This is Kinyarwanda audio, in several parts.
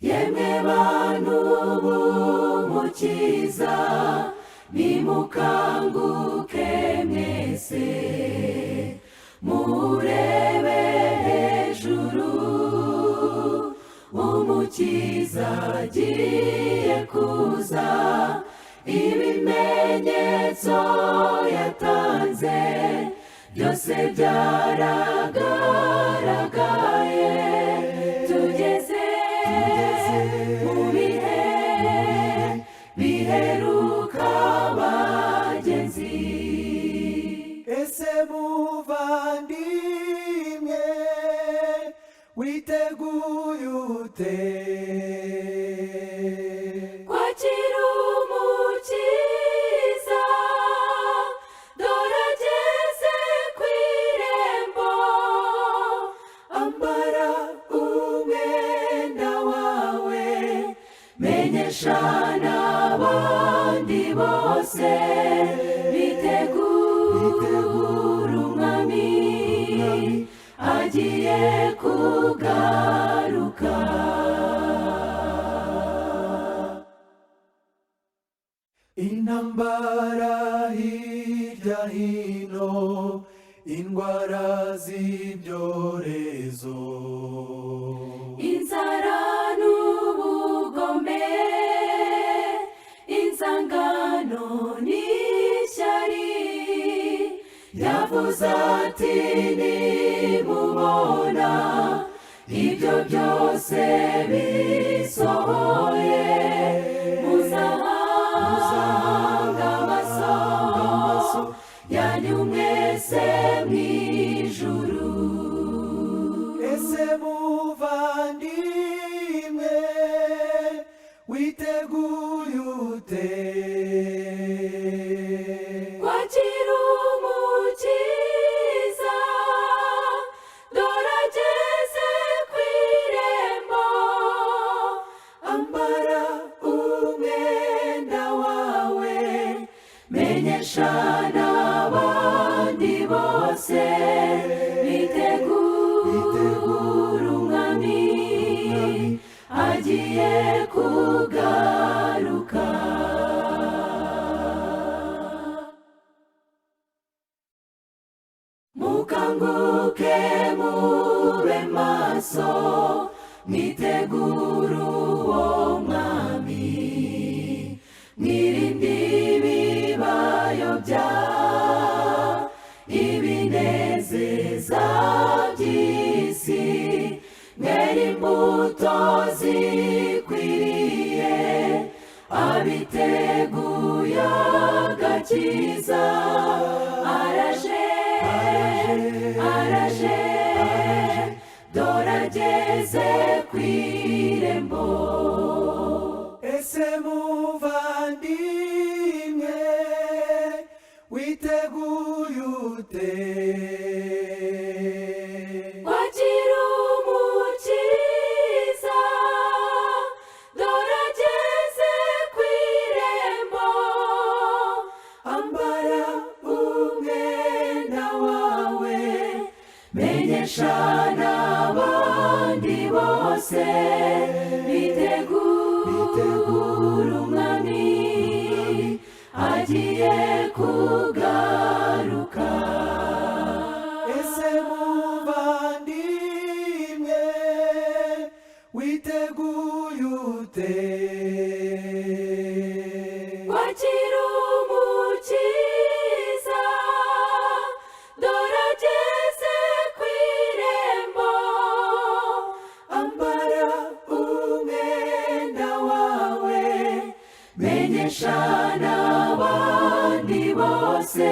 yemwe bantu b'umukiza nimukanguke mwese murebe hejuru umukiza agiye kuza ibimenyetso yatanze byose byaragaragaye tugeze mu bihe biheruka bagenzi. Ese muvandimwe witeguye ute kwakira umukiza? Dore ageze ku irembo, ambara umwenda wawe, menyesha n'abandi bose bitegura umwami agiye kugaruka. intambara hirya hino, indwara z'ibyorezo, inzara n'ubugome, inzangano n'ishyari, yavuze ati nimubona ibyo byose bisohoye muzahanga amaso yanyu mwese mw'ijuru. ese muvandimwe witeguye ute kwakira umukiza? Dore ageze ku irembo, ambara umwenda wawe, menyesha n'abandi bose bitegura umwami agiye kugaruka. mukanguke mube maso mwitegura uwo mwami, mwirinde ibibayobya ibinezeza by'isi, mwere imbuto zikwiriye abiteguye agakiza. araje dore ageze ku irembo. ese muvandimwe witeguye ute kwakira umukiza? Dore ageze ku irembo, ambara umwenda wawe, menyesha n'abandi bose bitegura umwami agiye kugaruka. ese muvandimwe witeguye ute kwakira umukiza? Dore ageze ku irembo, ambara umwenda wawe, menyesha n'abandi bose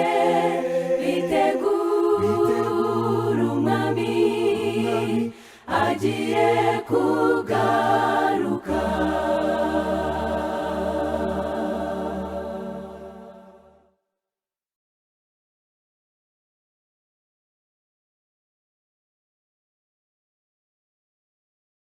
bitegura umwami agiye kugaruka.